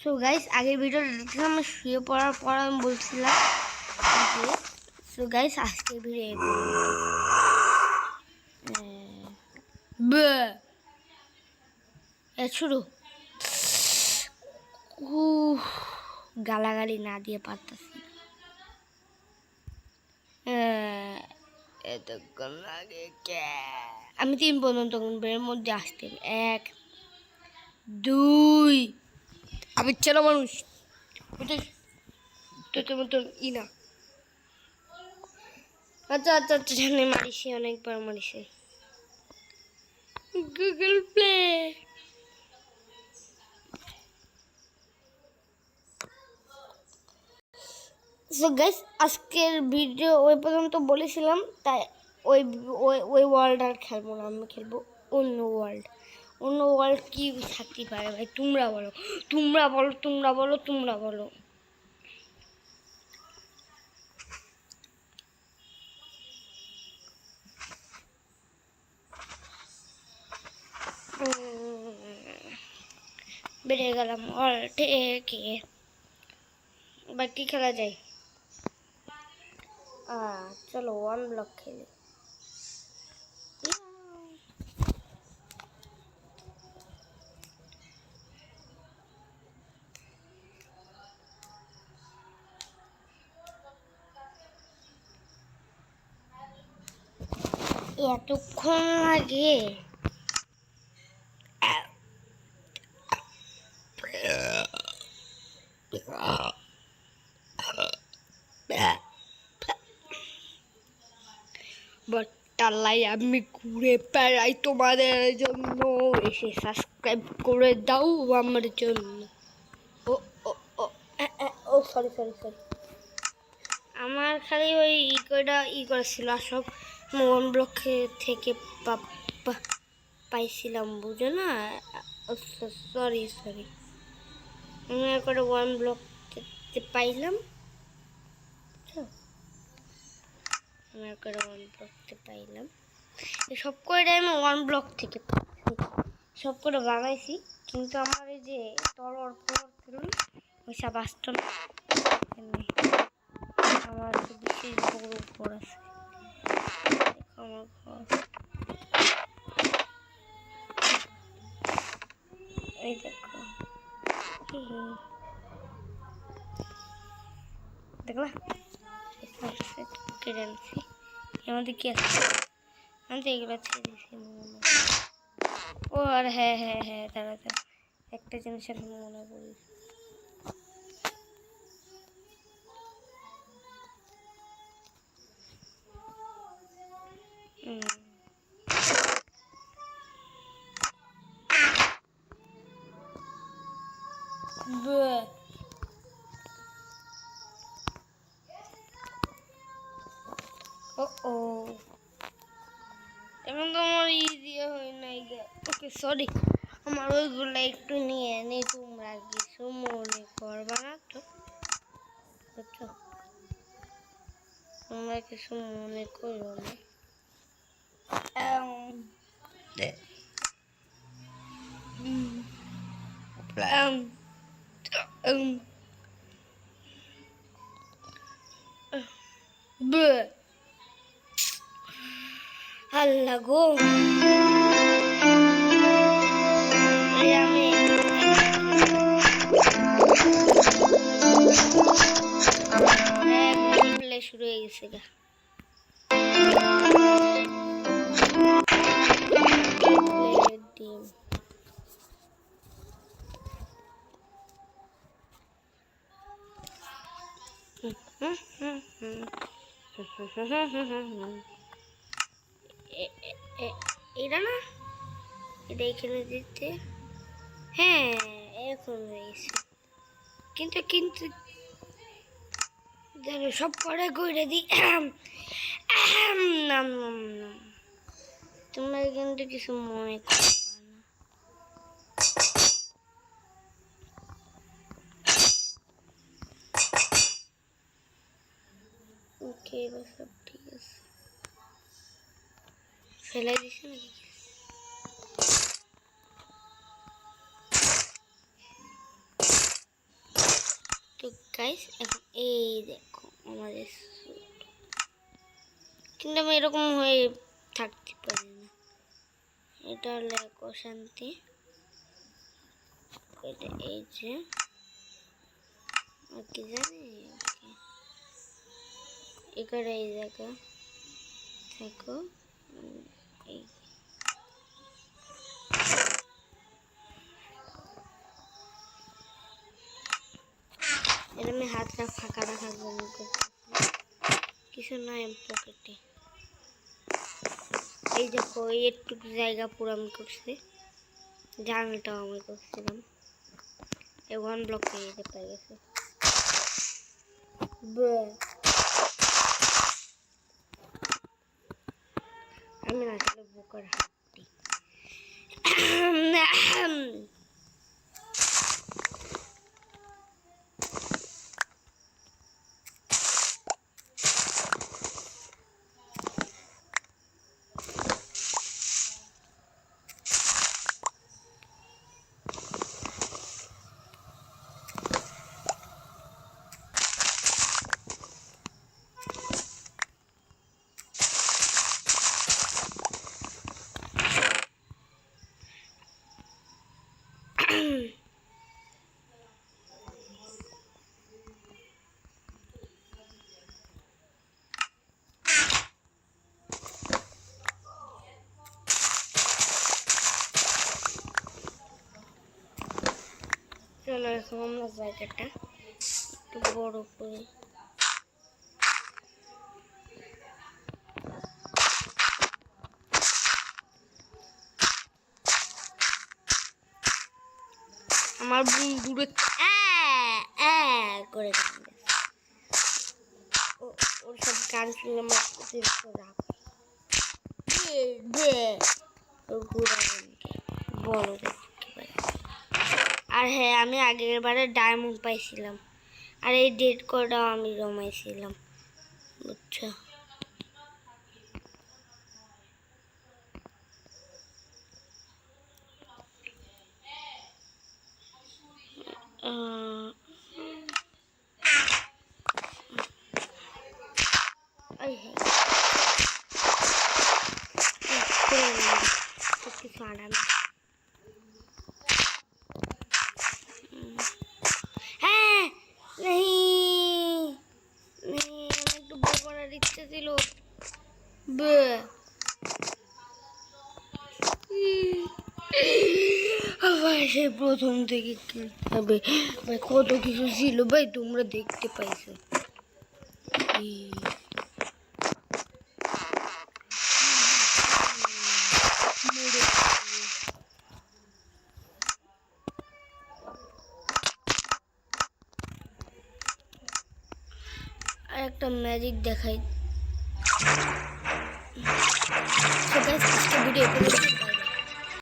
So guys আগের ভিডিওটা দেখলাম আমি শুয়ে পড়ার পর আমি বলছিলাম যে সো গাইস আজকের ভিডিও শুরু গালাগালি না দিয়ে পারতাছি এতক্ষণ লাগে আমি 3 পর্যন্ত গুনবের মধ্যে আসতে 1 2 আমি ছেলে মানুষ তোর মতন ই না আচ্ছা আচ্ছা আচ্ছা জানি মারিসি অনেকবার মারিসি গুগল প্লে সো গাইস আজকের ভিডিও ওই পর্যন্ত বলেছিলাম তাই ওই ওই ওই ওয়ার্ল্ড আর খেলবো না আমি খেলবো অন্য ওয়ার্ল্ড কি থাকতে পারে ভাই তোমরা বলো বেড়ে গেলাম থেকে এবার কি খেলা যায় চলো 1 ব্লক খেলি এতক্ষণ লাগে বট্টালাই আমি ঘুরে বেড়াই তোমাদের জন্য এসে সাবস্ক্রাইব করে দাও আমার জন্য ও ও ও ও সরি আমার খালি ওই ই করেছিল সব মোহন ব্লক থেকে পাইছিলাম বুঝো না সরি আমি করে 1 ব্লক পাইলাম আমি করে 1 ব্লক পাইলাম সব করে আমি 1 ব্লক থেকে সব করে বানাইছি কিন্তু আমার এই যে তলোয়ার ছিল ওই সব আসতো না আমার বিশেষ বড় ঘর আছে আমার ঘর এই দেখো দেখলা কেটে আনছি এর মধ্যে কি আছে আমি তো এগুলো ছেড়ে দিয়েছি ও আর হ্যাঁ দাঁড়া একটা জিনিসের মনে করি এখন তো আমার দিয়ে হয় নাই ওকে সরি আমার ওইগুলো একটু নিয়ে নি তোমরা কিছু মনে করবা না তো বুঝছো তোমরা কিছু মনে করো না আল্লাহ গো শুরু হয়ে গেছে গা এটা না এটা এখানে দিতে হ্যাঁ এখন হয়েছে কিন্তু সব পরে করে দিই তোমরা কিন্তু কিছু মনে করো না ওকে এবার সব ঠিক আছে ফেলাই দিছে নাকি তো গাইস এখন এই দেখো আমাদের কিন্তু আমি এরকম হয়ে থাকতে পারি না, এটা হলো এক অশান্তি। এটা এই যে আর কি জানি এখানে এই জায়গা থাকো এই এটা আমি হাতটা ফাঁকা রাখার জন্য কিছু নাই পকেটে। এই দেখো একটু জায়গা পুরো আমি করছি, জানলাটাও আমি করছিলাম। এই 1 ব্লক থেকে যেতে পেরে গেছে। আমি আসলে বোকার হাঁটি। চলো এখন আমরা জায়গাটা একটু বড় করে আমার বন্ধুরে করে ওর সব গান শুনে আমার বলো দেখতে পাই। আর হ্যাঁ আমি আগের বারে ডায়মন্ড পাইছিলাম, আর এই ডেড কোডটাও আমি জমাইছিলাম, বুঝছো? কিছু আরাম হ্যাঁ नहीं नहीं আমার একটু বড় করার ইচ্ছে ছিল। আবার সে প্রথম থেকে খেলতে হবে ভাই, কত কিছু ছিল ভাই তোমরা দেখতে পাইছো। আর একটা ম্যাজিক দেখাই। ভিডিও